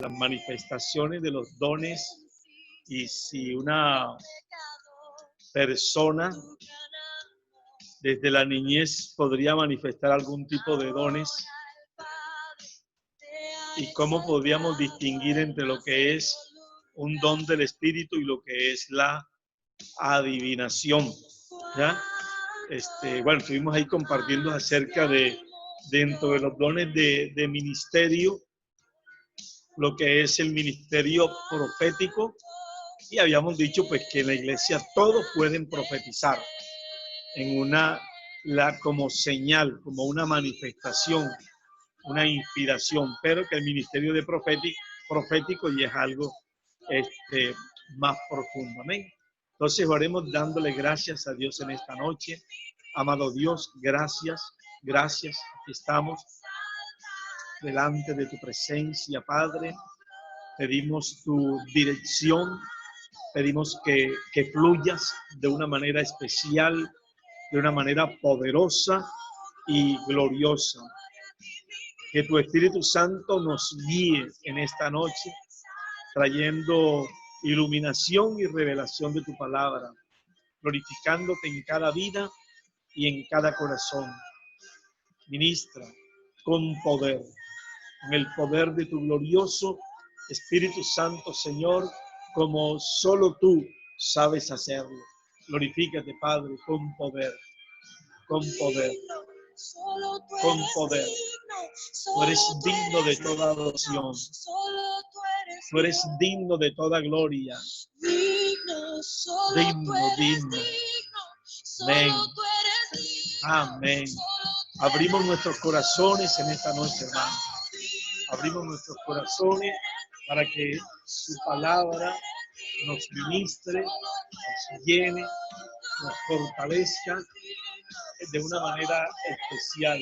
las manifestaciones de los dones y si una persona desde la niñez podría manifestar algún tipo de dones y cómo podríamos distinguir entre lo que es un don del Espíritu y lo que es la adivinación, ¿ya? Bueno, estuvimos ahí compartiendo acerca de, dentro de los dones de ministerio, lo que es el ministerio profético, y habíamos dicho pues que en la iglesia todos pueden profetizar en como señal, como una manifestación, una inspiración, pero que el ministerio de profético ya es algo más profundo. Amén. Entonces oremos dándole gracias a Dios en esta noche. Amado Dios, gracias, gracias. Aquí estamos delante de tu presencia, Padre. Pedimos tu dirección, pedimos que fluyas de una manera especial, de una manera poderosa y gloriosa. Que tu Espíritu Santo nos guíe en esta noche, trayendo iluminación y revelación de tu palabra, glorificándote en cada vida y en cada corazón. Ministra con poder, en el poder de tu glorioso Espíritu Santo, Señor, como solo tú sabes hacerlo. Glorifícate, Padre, con poder, con poder, con poder. Tú eres digno de toda adoración. Tú eres digno de toda gloria. Digno, digno. Amén. Amén. Abrimos nuestros corazones en esta noche, hermano. Abrimos nuestros corazones para que su palabra nos ministre, nos llene, nos fortalezca de una manera especial,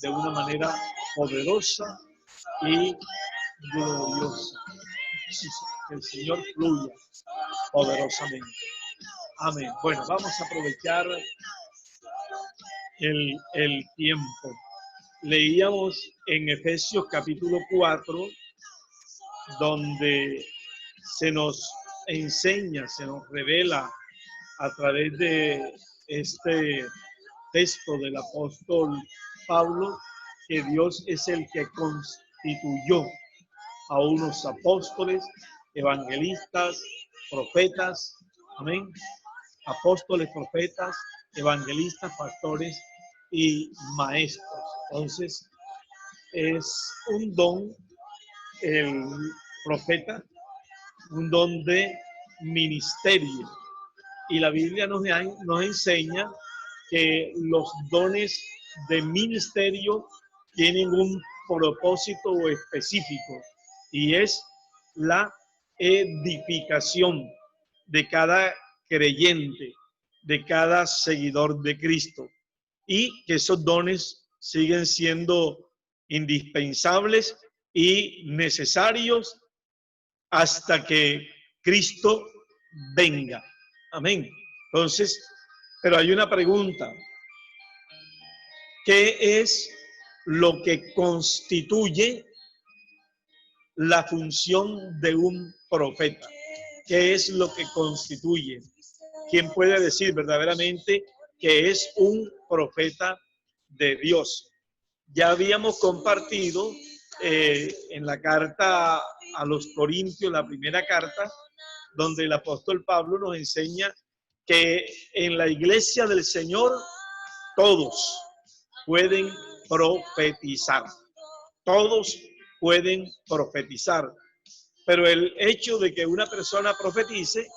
de una manera poderosa y gloriosa. Que el Señor fluya poderosamente. Amén. Bueno, vamos a aprovechar el tiempo. Leíamos en Efesios capítulo 4, donde se nos enseña, se nos revela a través de este texto del apóstol Pablo, que Dios es el que constituyó a unos apóstoles, evangelistas, profetas, amén, apóstoles, profetas, evangelistas, pastores y maestros. Entonces, es un don, el profeta, un don de ministerio. Y la Biblia nos enseña que los dones de ministerio tienen un propósito específico y es la edificación de cada creyente, de cada seguidor de Cristo, y que esos dones siguen siendo indispensables y necesarios hasta que Cristo venga. Amén. Entonces, pero hay una pregunta. ¿Qué es lo que constituye la función de un profeta? ¿Qué es lo que constituye? ¿Quién puede decir verdaderamente que es un profeta de Dios? Ya habíamos compartido en la carta a los Corintios, la primera carta, donde el apóstol Pablo nos enseña que en la iglesia del Señor todos pueden profetizar. Todos pueden profetizar. Pero el hecho de que una persona profetice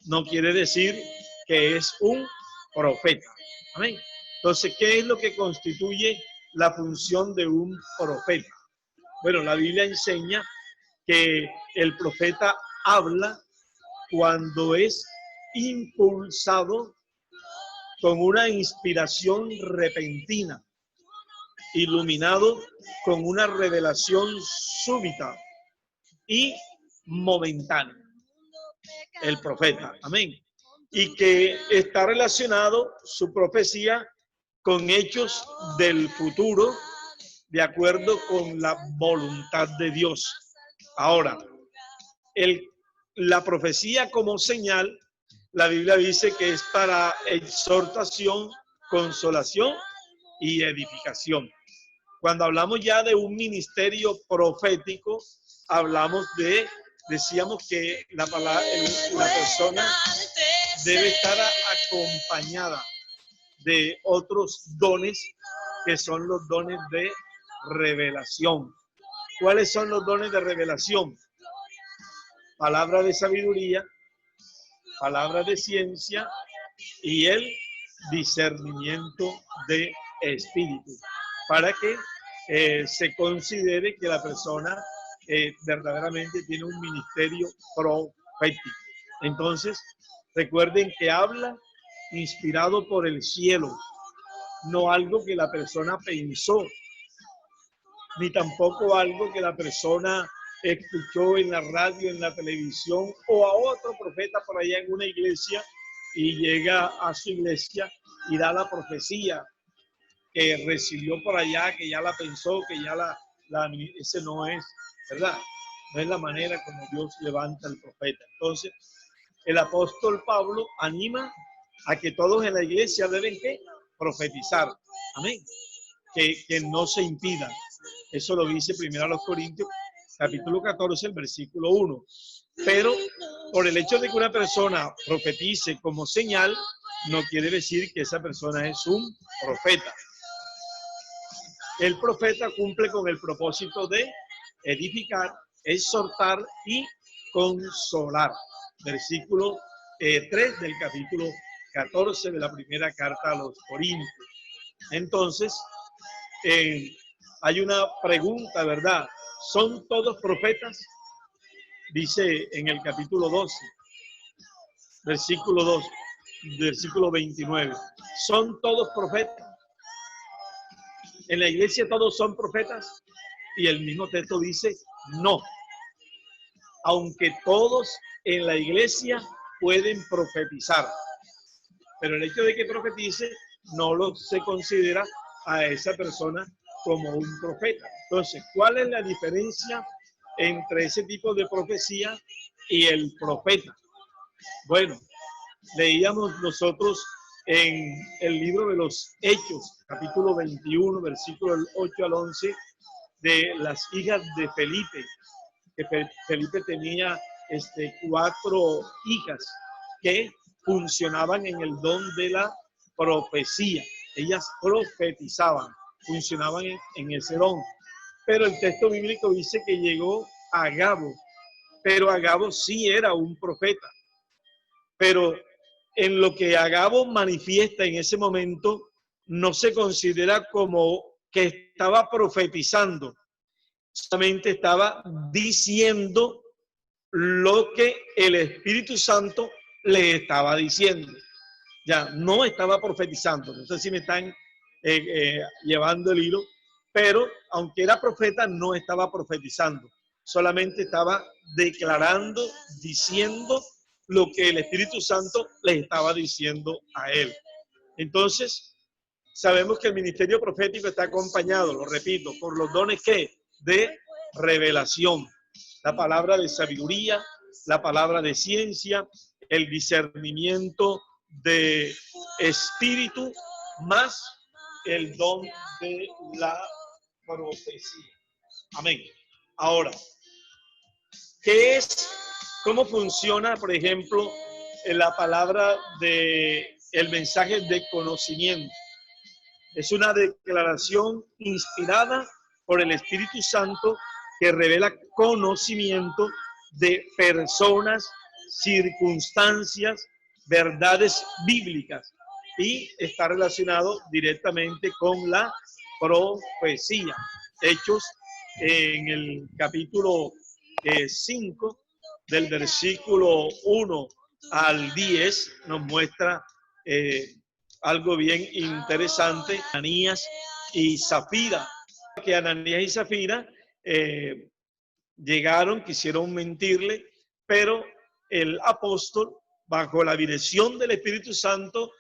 no quiere decir que es un profeta. Amén. Entonces, ¿qué es lo que constituye la función de un profeta? Bueno, la Biblia enseña que el profeta habla cuando es impulsado con una inspiración repentina, iluminado con una revelación súbita y momentánea. El profeta, amén. Y que está relacionado su profecía con hechos del futuro, de acuerdo con la voluntad de Dios. Ahora, la profecía como señal, la Biblia dice que es para exhortación, consolación y edificación. Cuando hablamos ya de un ministerio profético, hablamos decíamos que la persona debe estar acompañada de otros dones que son los dones de revelación. ¿Cuáles son los dones de revelación? Palabra de sabiduría, palabra de ciencia y el discernimiento de espíritu, para que se considere que la persona verdaderamente tiene un ministerio profético. Entonces, recuerden que habla inspirado por el cielo, no algo que la persona pensó, ni tampoco algo que la persona escuchó en la radio, en la televisión, o a otro profeta por allá en una iglesia y llega a su iglesia y da la profecía que recibió por allá, que ya la pensó, que ya ese no es, ¿verdad? No es la manera como Dios levanta al profeta. Entonces, el apóstol Pablo anima a que todos en la iglesia deben ¿qué? Profetizar. Amén. Que no se impida. Eso lo dice primero a los Corintios, capítulo 14, el versículo 1. Pero por el hecho de que una persona profetice como señal, no quiere decir que esa persona es un profeta. El profeta cumple con el propósito de edificar, exhortar y consolar. Versículo 3 del capítulo 14 de la primera carta a los Corintios. Entonces, hay una pregunta, ¿verdad? ¿Son todos profetas? Dice en el capítulo 12, versículo 2, versículo 29. ¿Son todos profetas? ¿En la iglesia todos son profetas? Y el mismo texto dice, no. Aunque todos en la iglesia pueden profetizar. Pero el hecho de que profetice no se considera a esa persona como un profeta. Entonces, ¿cuál es la diferencia entre ese tipo de profecía y el profeta? Bueno, leíamos nosotros en el libro de los Hechos, capítulo 21, versículo 8 al 11, de las hijas de Felipe, que Felipe tenía 4 hijas que funcionaban en el don de la profecía. Ellas profetizaban, funcionaban en ese don. Pero el texto bíblico dice que llegó Agabo, pero Agabo sí era un profeta. Pero en lo que Agabo manifiesta en ese momento, no se considera como que estaba profetizando, solamente estaba diciendo lo que el Espíritu Santo le estaba diciendo. Ya no estaba profetizando. No sé si me están llevando el hilo, pero aunque era profeta, no estaba profetizando. Solamente estaba declarando, diciendo lo que el Espíritu Santo le estaba diciendo a él. Entonces, sabemos que el ministerio profético está acompañado, lo repito, por los dones de revelación, la palabra de sabiduría, la palabra de ciencia, el discernimiento de espíritu, más el don de la profecía. Amén. Ahora, ¿qué es? ¿Cómo funciona, por ejemplo, la palabra el mensaje de conocimiento? Es una declaración inspirada por el Espíritu Santo que revela conocimiento de personas, circunstancias, verdades bíblicas y está relacionado directamente con la profecía. Hechos en el capítulo 5 del versículo 1 al 10 nos muestra algo bien interesante. Ananías y Zafira, que Ananías y Zafira llegaron, quisieron mentirle, pero el apóstol, bajo la dirección del Espíritu Santo,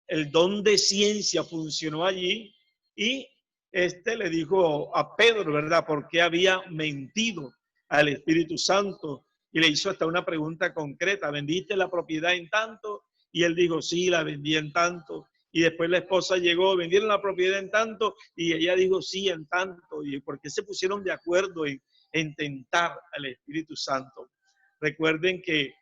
el don de ciencia funcionó allí y le dijo a Pedro, ¿verdad?, por qué había mentido. al Espíritu Santo y le hizo hasta una pregunta concreta: ¿vendiste la propiedad en tanto? Y él dijo: sí, la vendí en tanto. Y después la esposa llegó: ¿vendieron la propiedad en tanto? Y ella dijo: sí, en tanto. ¿Y por qué se pusieron de acuerdo en tentar al Espíritu Santo? Recuerden que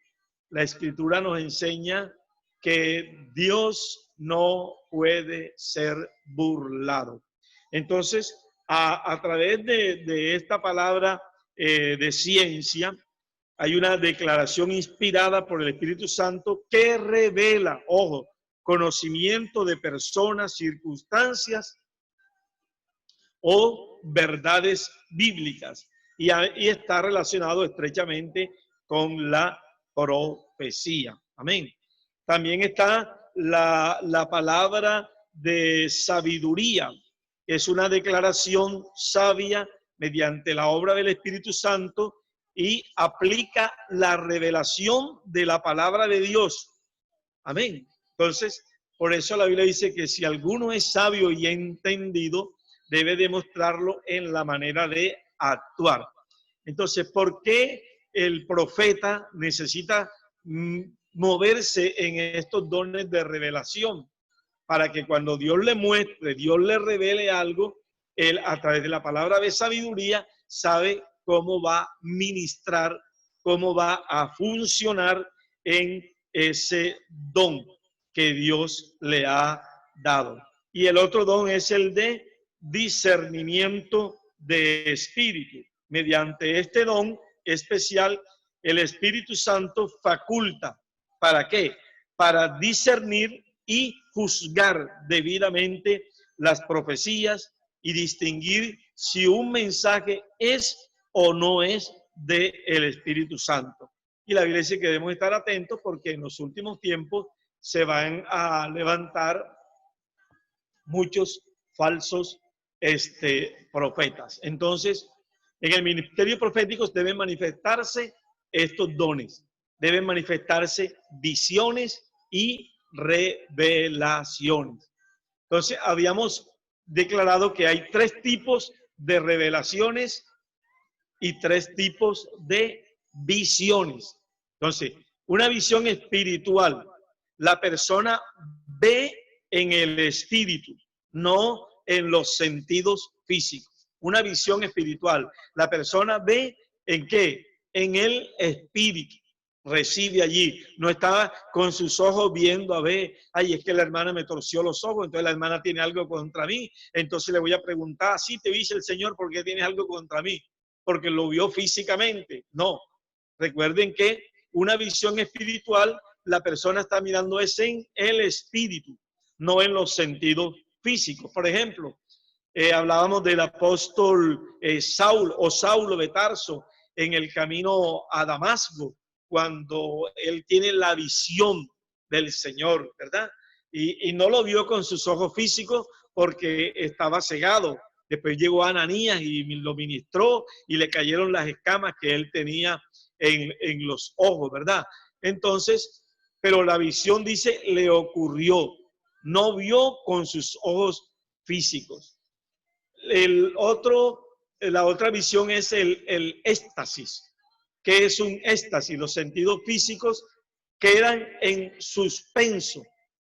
la Escritura nos enseña que Dios no puede ser burlado. Entonces, a través de esta palabra de ciencia, hay una declaración inspirada por el Espíritu Santo que revela, ojo, conocimiento de personas, circunstancias o verdades bíblicas. Y está relacionado estrechamente con la profecía. Amén. También está la palabra de sabiduría. Es una declaración sabia mediante la obra del Espíritu Santo y aplica la revelación de la palabra de Dios. Amén. Entonces, por eso la Biblia dice que si alguno es sabio y entendido, debe demostrarlo en la manera de actuar. Entonces, ¿por qué el profeta necesita moverse en estos dones de revelación? Para que cuando Dios le muestre, Dios le revele algo, él a través de la palabra de sabiduría sabe cómo va a ministrar, cómo va a funcionar en ese don que Dios le ha dado. Y el otro don es el de discernimiento de espíritu. Mediante este don especial, el Espíritu Santo faculta. ¿Para qué? Para discernir y juzgar debidamente las profecías y distinguir si un mensaje es o no es del Espíritu Santo. Y la Biblia dice que debemos estar atentos porque en los últimos tiempos se van a levantar muchos falsos profetas. Entonces, en el ministerio profético deben manifestarse estos dones, deben manifestarse visiones y revelaciones. Entonces, habíamos declarado que hay 3 tipos de revelaciones y 3 tipos de visiones. Entonces, una visión espiritual, la persona ve en el espíritu, no en los sentidos físicos. Una visión espiritual, la persona ve en qué, en el espíritu. Recibe allí, no está con sus ojos viendo a ver, ay, es que la hermana me torció los ojos, entonces la hermana tiene algo contra mí, entonces le voy a preguntar: ¿sí te dice el Señor por qué tienes algo contra mí? Porque lo vio físicamente. No, recuerden que una visión espiritual, la persona está mirando es en el espíritu, no en los sentidos físicos. Por ejemplo, hablábamos del apóstol Saulo de Tarso en el camino a Damasco, cuando él tiene la visión del Señor, ¿verdad? Y no lo vio con sus ojos físicos porque estaba cegado. Después llegó Ananías y lo ministró y le cayeron las escamas que él tenía en los ojos, ¿verdad? Entonces, pero la visión, dice, le ocurrió. No vio con sus ojos físicos. La otra visión es el éxtasis. ¿Qué es un éxtasis? Los sentidos físicos quedan en suspenso,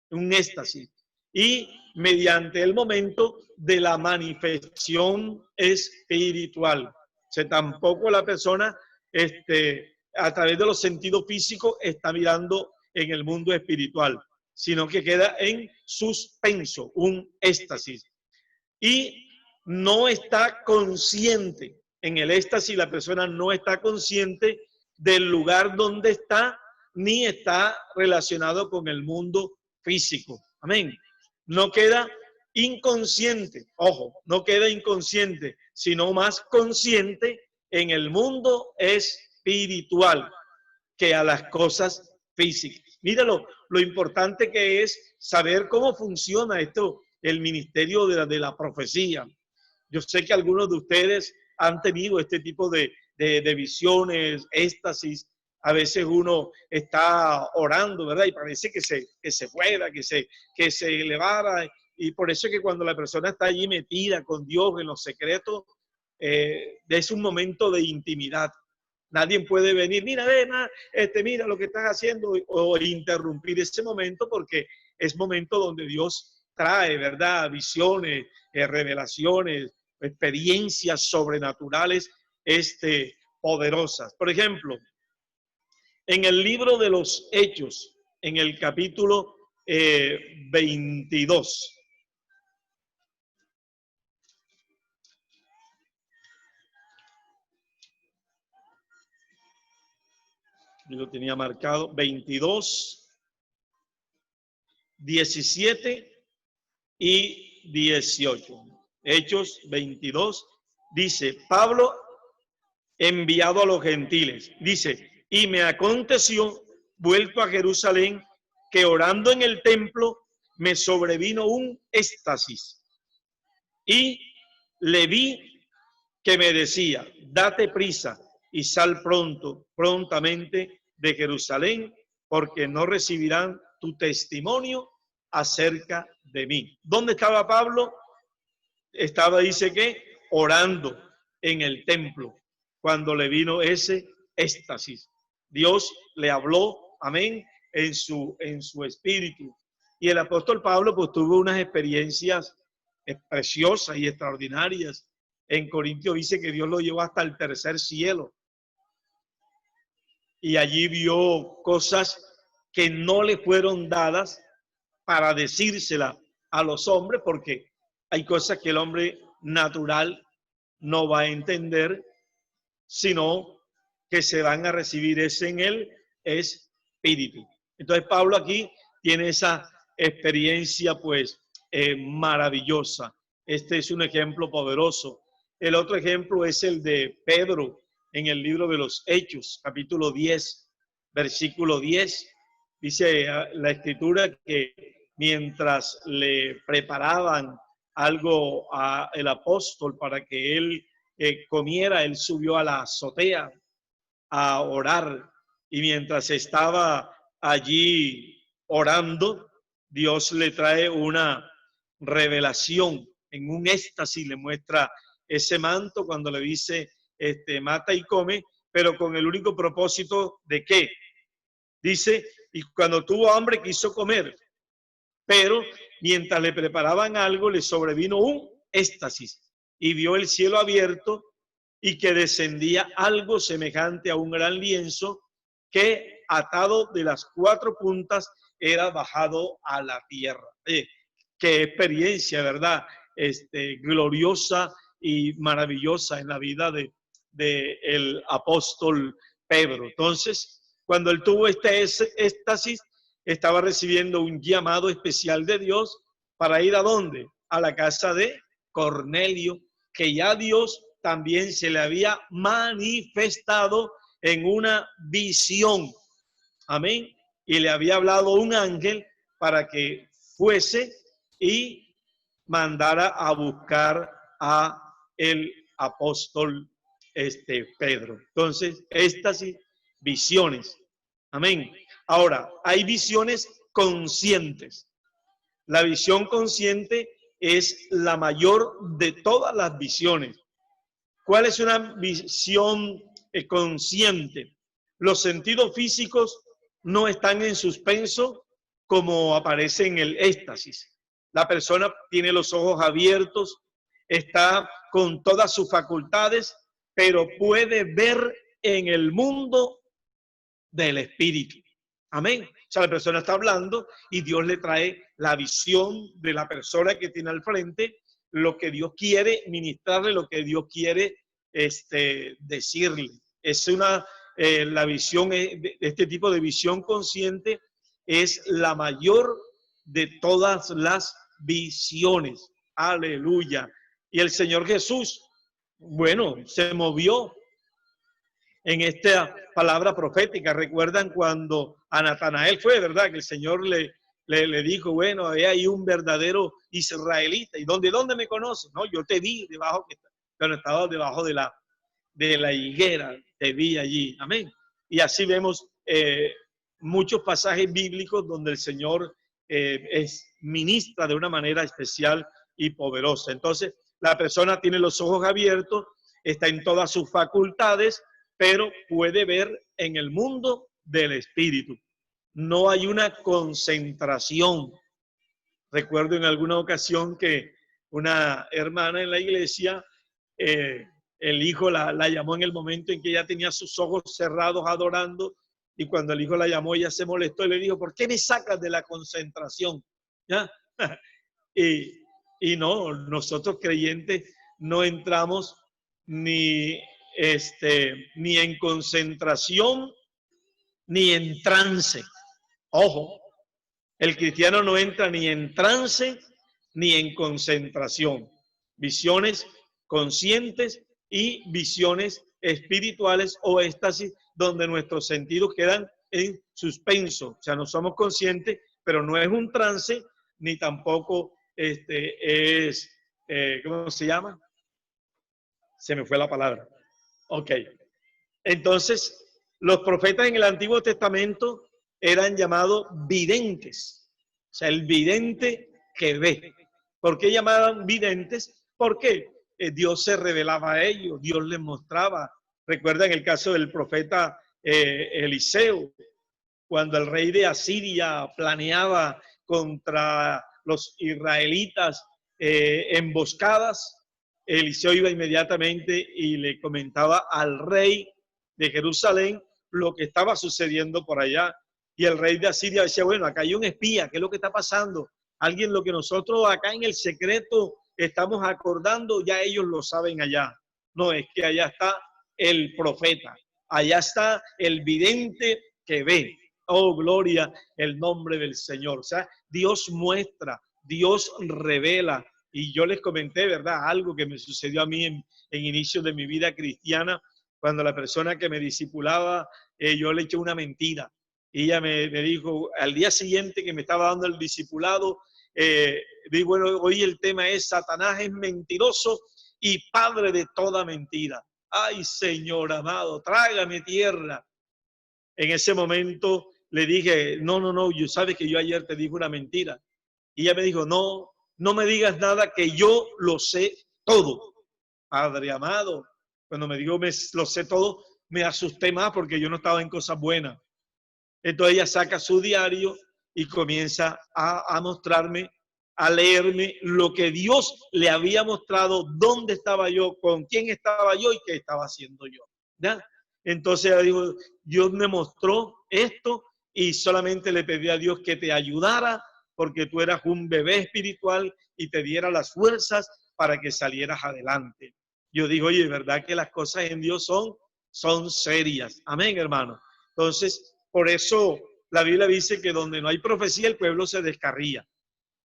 un éxtasis. Y mediante el momento de la manifestación espiritual. O sea, tampoco la persona a través de los sentidos físicos está mirando en el mundo espiritual, sino que queda en suspenso, un éxtasis. Y no está consciente. En el éxtasis la persona no está consciente del lugar donde está, ni está relacionado con el mundo físico. Amén. No queda inconsciente, ojo, no queda inconsciente, sino más consciente en el mundo espiritual que a las cosas físicas. Míralo, lo importante que es saber cómo funciona esto, el ministerio de la profecía. Yo sé que algunos de ustedes han tenido este tipo de visiones, éxtasis. A veces uno está orando, ¿verdad? Y parece que se fuera, que se elevara. Y por eso es que cuando la persona está allí metida con Dios en los secretos, es un momento de intimidad. Nadie puede venir, mira, ven, mira lo que estás haciendo, o interrumpir ese momento, porque es momento donde Dios trae, ¿verdad? Visiones, revelaciones, experiencias sobrenaturales, poderosas. Por ejemplo, en el libro de los Hechos, en el capítulo 22, yo lo tenía marcado, 22, 17 y 18. Hechos 22, dice, Pablo enviado a los gentiles, dice, y me aconteció, vuelto a Jerusalén, que orando en el templo me sobrevino un éxtasis, y le vi que me decía, date prisa y sal prontamente de Jerusalén, porque no recibirán tu testimonio acerca de mí. ¿Dónde estaba Pablo? Estaba, dice que, orando en el templo, cuando le vino ese éxtasis. Dios le habló, amén, en su espíritu. Y el apóstol Pablo pues tuvo unas experiencias preciosas y extraordinarias. En Corintios dice que Dios lo llevó hasta el tercer cielo. Y allí vio cosas que no le fueron dadas para decírsela a los hombres, porque hay cosas que el hombre natural no va a entender, sino que se van a recibir en el espíritu. Entonces Pablo aquí tiene esa experiencia pues maravillosa. Este es un ejemplo poderoso. El otro ejemplo es el de Pedro en el libro de los Hechos, capítulo 10, versículo 10. Dice la escritura que mientras le preparaban algo al apóstol para que él comiera, él subió a la azotea a orar, y mientras estaba allí orando, Dios le trae una revelación, en un éxtasis le muestra ese manto cuando le dice, mata y come, pero con el único propósito de ¿qué? Dice, y cuando tuvo hambre quiso comer, pero mientras le preparaban algo le sobrevino un éxtasis y vio el cielo abierto y que descendía algo semejante a un gran lienzo que atado de las cuatro puntas era bajado a la tierra. Qué experiencia, ¿verdad? Gloriosa y maravillosa en la vida de el apóstol Pedro. Entonces, cuando él tuvo este éxtasis, estaba recibiendo un llamado especial de Dios para ir ¿a dónde? A la casa de Cornelio, que ya Dios también se le había manifestado en una visión. Amén. Y le había hablado un ángel para que fuese y mandara a buscar a el apóstol Pedro. Entonces, estas visiones. Amén. Ahora, hay visiones conscientes. La visión consciente es la mayor de todas las visiones. ¿Cuál es una visión consciente? Los sentidos físicos no están en suspenso como aparece en el éxtasis. La persona tiene los ojos abiertos, está con todas sus facultades, pero puede ver en el mundo del espíritu. Amén. O sea, la persona está hablando y Dios le trae la visión de la persona que tiene al frente, lo que Dios quiere ministrarle, lo que Dios quiere decirle. Es la visión, este tipo de visión consciente es la mayor de todas las visiones. Aleluya. Y el Señor Jesús, bueno, se movió en esta palabra profética. ¿Recuerdan cuando a Natanael fue, verdad? Que el Señor le dijo, bueno, hay ahí un verdadero israelita. ¿Y dónde me conoces? No, yo te vi debajo, cuando estaba debajo de la higuera, te vi allí. Amén. Y así vemos muchos pasajes bíblicos donde el Señor ministra de una manera especial y poderosa. Entonces, la persona tiene los ojos abiertos está en todas sus facultades, pero puede ver en el mundo del espíritu. No hay una concentración. Recuerdo en alguna ocasión que una hermana en la iglesia, el hijo la llamó en el momento en que ella tenía sus ojos cerrados adorando, y cuando el hijo la llamó, ella se molestó y le dijo, ¿por qué me sacas de la concentración? ¿Ya? Y no, nosotros creyentes no entramos ni, ni en concentración ni en trance. Ojo, el cristiano no entra ni en trance ni en concentración. Visiones conscientes y visiones espirituales o éxtasis donde nuestros sentidos quedan en suspenso. O sea, no somos conscientes, pero no es un trance ni tampoco es, ¿cómo se llama? Se me fue la palabra. Ok. Entonces, los profetas en el Antiguo Testamento eran llamados videntes. O sea, el vidente que ve. ¿Por qué llamaban videntes? Porque Dios se revelaba a ellos, Dios les mostraba. Recuerdan el caso del profeta Eliseo, cuando el rey de Asiria planeaba contra los israelitas emboscadas, Eliseo iba inmediatamente y le comentaba al rey de Jerusalén lo que estaba sucediendo por allá. Y el rey de Asiria decía, bueno, acá hay un espía, ¿qué es lo que está pasando? Alguien, lo que nosotros acá en el secreto estamos acordando, ya ellos lo saben allá. No, es que allá está el profeta, allá está el vidente que ve. Oh, gloria el nombre del Señor. O sea, Dios muestra, Dios revela. Y yo les comenté, ¿verdad? Algo que me sucedió a mí en inicio de mi vida cristiana, cuando la persona que me discipulaba, yo le eché una mentira. Y ella me dijo, al día siguiente que me estaba dando el discipulado, digo, bueno, hoy el tema es Satanás es mentiroso y padre de toda mentira. Ay, Señor amado, trágame tierra. En ese momento le dije, no, yo sabes que yo ayer te dije una mentira. Y ella me dijo, no me digas nada que yo lo sé todo. Padre amado, cuando me dijo lo sé todo, me asusté más porque yo no estaba en cosas buenas. Entonces ella saca su diario y comienza a mostrarme, a leerme lo que Dios le había mostrado, dónde estaba yo, con quién estaba yo y qué estaba haciendo yo. ¿Ya? Entonces ella dijo, Dios me mostró esto y solamente le pedí a Dios que te ayudara porque tú eras un bebé espiritual y te diera las fuerzas para que salieras adelante. Yo digo, oye, ¿verdad que las cosas en Dios son serias? Amén, hermano. Entonces, por eso la Biblia dice que donde no hay profecía, el pueblo se descarría.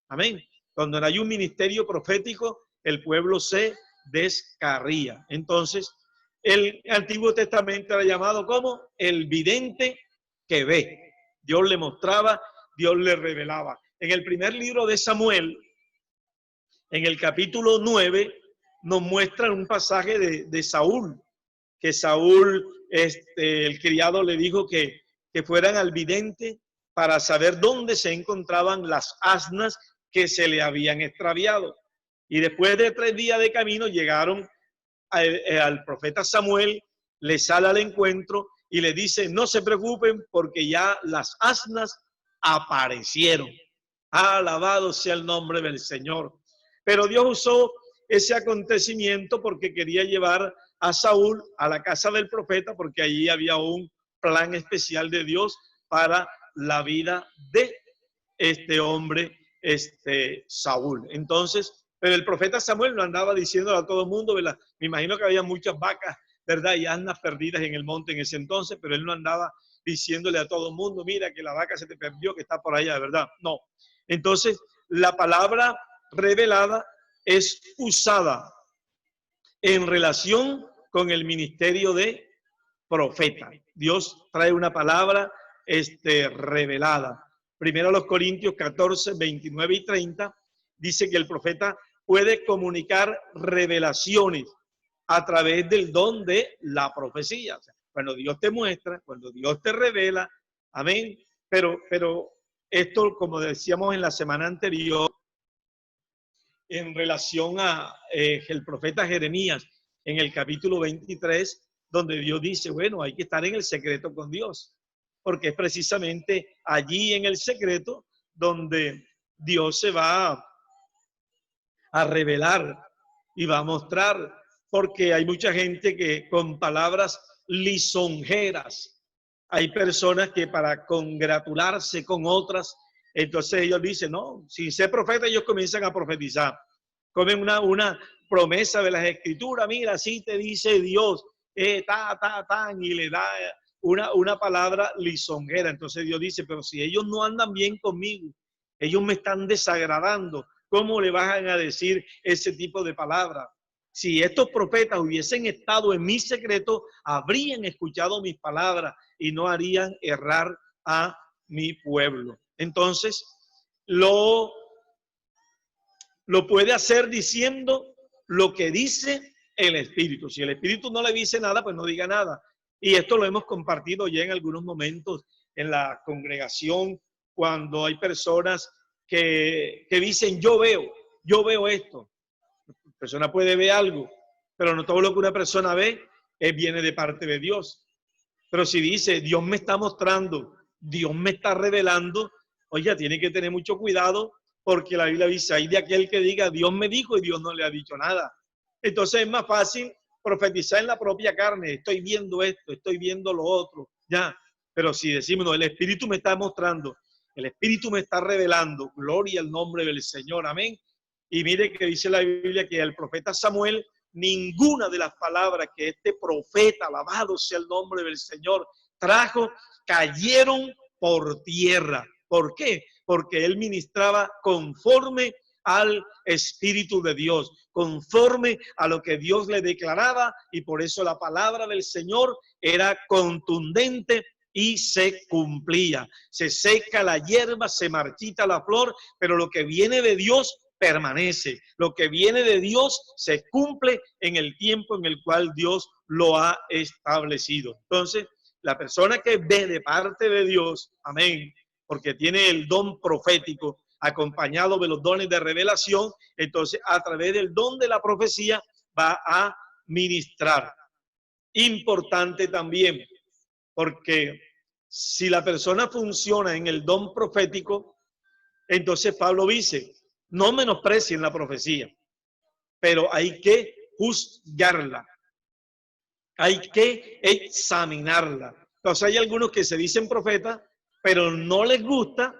Amén. Donde no hay un ministerio profético, el pueblo se descarría. Entonces, el Antiguo Testamento era llamado como el vidente que ve. Dios le mostraba, Dios le revelaba. En el primer libro de Samuel, en el capítulo 9, nos muestran un pasaje de Saúl, que Saúl, el criado le dijo que fueran al vidente para saber dónde se encontraban las asnas que se le habían extraviado. Y después de 3 días de camino llegaron al profeta Samuel, le sale al encuentro y le dice, no se preocupen porque ya las asnas aparecieron. Alabado sea el nombre del Señor. Pero Dios usó ese acontecimiento porque quería llevar a Saúl a la casa del profeta, porque allí había un plan especial de Dios para la vida de este hombre, Saúl. Entonces, pero el profeta Samuel no andaba diciéndole a todo el mundo, ¿verdad? Me imagino que había muchas vacas, ¿verdad? Y asnas perdidas en el monte en ese entonces, pero él no andaba diciéndole a todo el mundo, mira que la vaca se te perdió, que está por allá, ¿verdad? No. Entonces, la palabra revelada es usada en relación con el ministerio de profeta. Dios trae una palabra revelada. Primero los Corintios 14, 29 y 30 dice que el profeta puede comunicar revelaciones a través del don de la profecía. O sea, cuando Dios te muestra, cuando Dios te revela, amén. Pero esto, como decíamos en la semana anterior, en relación a el profeta Jeremías, en el capítulo 23, donde Dios dice, bueno, hay que estar en el secreto con Dios, porque es precisamente allí en el secreto donde Dios se va a revelar y va a mostrar, porque hay mucha gente que con palabras lisonjeras, hay personas que para congratularse con otras, entonces ellos dicen, no, sin ser profeta ellos comienzan a profetizar, comen una promesa de las escrituras, mira, así te dice Dios, y le da una palabra lisonjera. Entonces Dios dice, pero si ellos no andan bien conmigo, ellos me están desagradando, ¿cómo le van a decir ese tipo de palabras? Si estos profetas hubiesen estado en mi secreto, habrían escuchado mis palabras y no harían errar a mi pueblo. Entonces, lo puede hacer diciendo lo que dice el Espíritu. Si el Espíritu no le dice nada, pues no diga nada. Y esto lo hemos compartido ya en algunos momentos en la congregación, cuando hay personas que dicen, yo veo esto. La persona puede ver algo, pero no todo lo que una persona ve viene de parte de Dios. Pero si dice, Dios me está mostrando, Dios me está revelando, oye, tiene que tener mucho cuidado, porque la Biblia dice, hay de aquel que diga, Dios me dijo y Dios no le ha dicho nada. Entonces es más fácil profetizar en la propia carne, estoy viendo esto, estoy viendo lo otro, ya. Pero si decimos, no, el Espíritu me está mostrando, el Espíritu me está revelando, gloria al nombre del Señor, amén. Y mire que dice la Biblia que el profeta Samuel, ninguna de las palabras que este profeta, alabado sea el nombre del Señor, trajo, cayeron por tierra. ¿Por qué? Porque él ministraba conforme al Espíritu de Dios, conforme a lo que Dios le declaraba, y por eso la palabra del Señor era contundente y se cumplía. Se seca la hierba, se marchita la flor, pero lo que viene de Dios permanece. Lo que viene de Dios se cumple en el tiempo en el cual Dios lo ha establecido. Entonces, la persona que ve de parte de Dios, amén, porque tiene el don profético acompañado de los dones de revelación, entonces a través del don de la profecía va a ministrar. Importante también, porque si la persona funciona en el don profético, entonces Pablo dice, no menosprecien la profecía, pero hay que juzgarla, hay que examinarla. Entonces hay algunos que se dicen profetas, pero no les gusta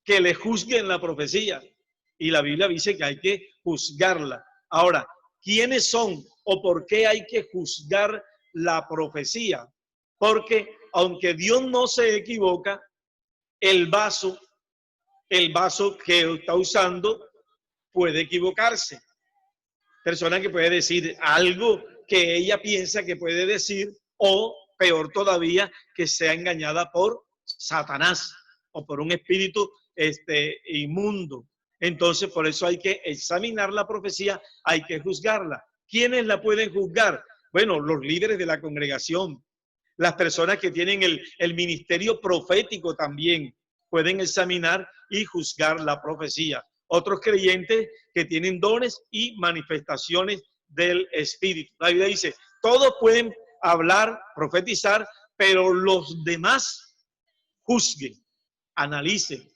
que le juzguen la profecía. Y la Biblia dice que hay que juzgarla. Ahora, ¿quiénes son o por qué hay que juzgar la profecía? Porque aunque Dios no se equivoca, el vaso que está usando puede equivocarse. Persona que puede decir algo que ella piensa que puede decir, o peor todavía, que sea engañada por Satanás o por un espíritu inmundo. Entonces, por eso hay que examinar la profecía, hay que juzgarla. ¿Quiénes la pueden juzgar? Bueno, los líderes de la congregación, las personas que tienen el ministerio profético también pueden examinar y juzgar la profecía. Otros creyentes que tienen dones y manifestaciones del Espíritu. La Biblia dice, todos pueden hablar, profetizar, pero los demás juzguen, analicen.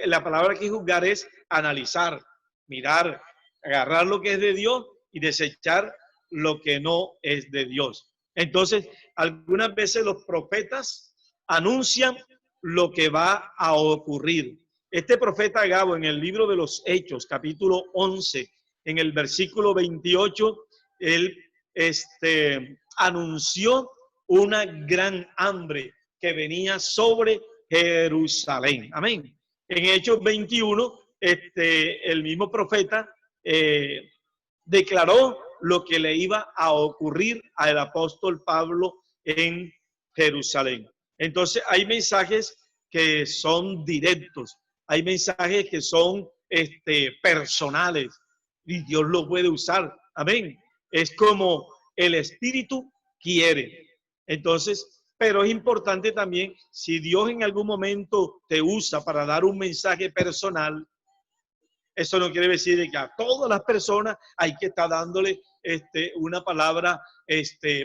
La palabra que juzgar es analizar, mirar, agarrar lo que es de Dios y desechar lo que no es de Dios. Entonces, algunas veces los profetas anuncian lo que va a ocurrir. Este profeta Agabo, en el libro de los Hechos, capítulo 11, en el versículo 28, él anunció una gran hambre que venía sobre Jerusalén. Amén. En Hechos 21, el mismo profeta declaró lo que le iba a ocurrir al apóstol Pablo en Jerusalén. Entonces hay mensajes que son directos, hay mensajes que son personales y Dios lo puede usar. Amén. Es como el Espíritu quiere. Entonces, pero es importante también, si Dios en algún momento te usa para dar un mensaje personal, eso no quiere decir que a todas las personas hay que estar dándole una palabra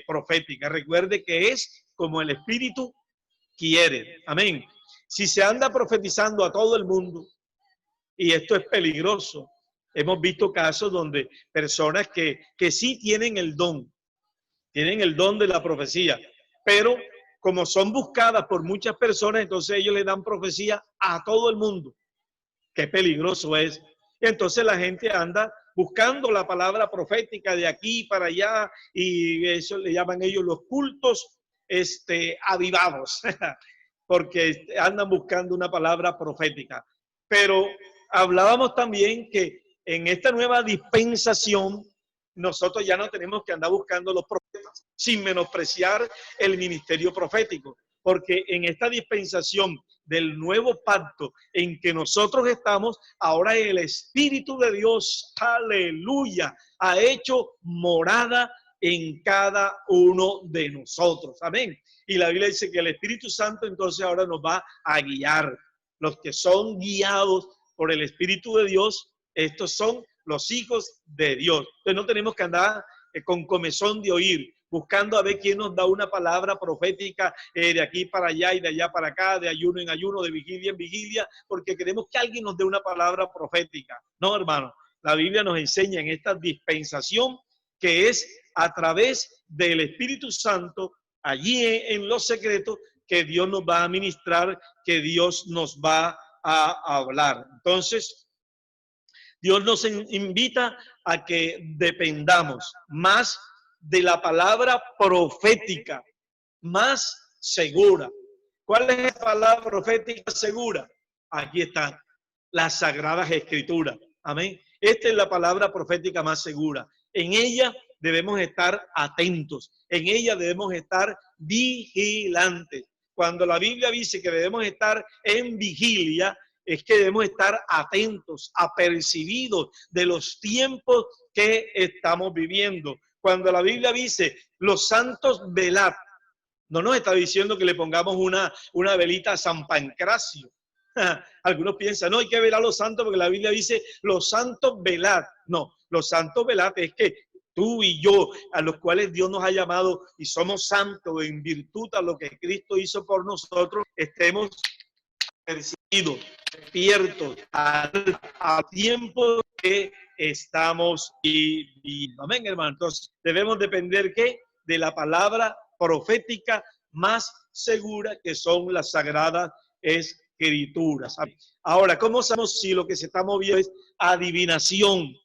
profética. Recuerde que es como el Espíritu quiere. Amén. Si se anda profetizando a todo el mundo, y esto es peligroso, hemos visto casos donde personas que sí tienen el don de la profecía, pero como son buscadas por muchas personas, entonces ellos le dan profecía a todo el mundo. Qué peligroso es. Entonces la gente anda buscando la palabra profética de aquí para allá, y eso le llaman ellos los cultos avivados, porque andan buscando una palabra profética. Pero hablábamos también que en esta nueva dispensación nosotros ya no tenemos que andar buscando los profetas, sin menospreciar el ministerio profético, porque en esta dispensación del nuevo pacto en que nosotros estamos, ahora el Espíritu de Dios, aleluya, ha hecho morada en cada uno de nosotros. Amén. Y la Biblia dice que el Espíritu Santo entonces ahora nos va a guiar. Los que son guiados por el Espíritu de Dios, estos son los hijos de Dios. Entonces no tenemos que andar con comezón de oír, buscando a ver quién nos da una palabra profética de aquí para allá y de allá para acá, de ayuno en ayuno, de vigilia en vigilia, porque queremos que alguien nos dé una palabra profética. No, hermano, la Biblia nos enseña en esta dispensación que es a través del Espíritu Santo, allí en los secretos, que Dios nos va a ministrar, que Dios nos va a hablar. Entonces, Dios nos invita a que dependamos más de la palabra profética, más segura. ¿Cuál es la palabra profética segura? Aquí están las Sagradas Escrituras. Amén. Esta es la palabra profética más segura. En ella debemos estar atentos. En ella debemos estar vigilantes. Cuando la Biblia dice que debemos estar en vigilia, es que debemos estar atentos, apercibidos de los tiempos que estamos viviendo. Cuando la Biblia dice, los santos velad, no nos está diciendo que le pongamos una velita a San Pancracio. Algunos piensan, no, hay que velar a los santos porque la Biblia dice, los santos velad. No, los santos velad es que tú y yo, a los cuales Dios nos ha llamado y somos santos en virtud a lo que Cristo hizo por nosotros, estemos percibidos, despiertos a tiempo que estamos viviendo. Amén, hermano. Entonces, debemos depender ¿qué? De la palabra profética más segura, que son las Sagradas Escrituras. Ahora, ¿cómo sabemos si lo que se está moviendo es adivinación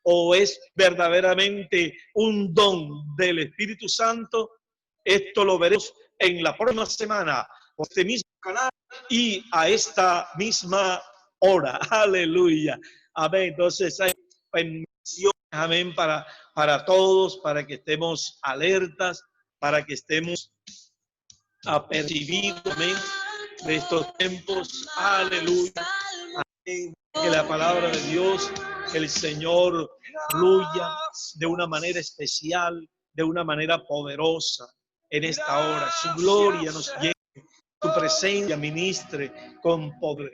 o es verdaderamente un don del Espíritu Santo? Esto lo veremos en la próxima semana por este mismo canal y a esta misma hora. Aleluya. Amén. Entonces hay bendiciones, amén, para todos, para que estemos alertas, para que estemos apercibidos, amén, de estos tiempos. Aleluya. Amén. Que la palabra de Dios, que el Señor fluya de una manera especial, de una manera poderosa en esta hora. Su gloria nos lleve, su presencia ministre con poder,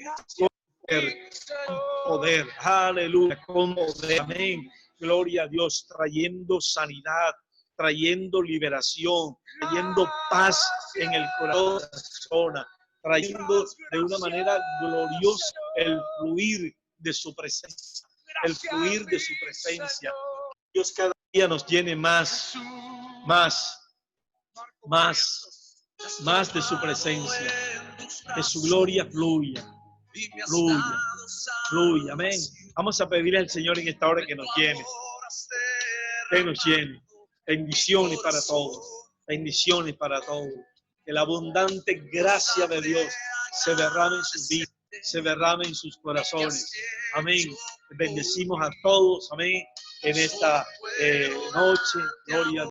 aleluya, con poder, amén. Gloria a Dios, trayendo sanidad, trayendo liberación, trayendo paz en el corazón de la persona, trayendo de una manera gloriosa el fluir de su presencia, el fluir de su presencia. Dios cada día nos llene más de su presencia, que su gloria fluya, amén. Vamos a pedirle al Señor en esta hora que nos llene, bendiciones para todos, que la abundante gracia de Dios se derrame en sus vidas, se derrame en sus corazones, amén. Bendecimos a todos, amén, en esta noche, gloria a Dios.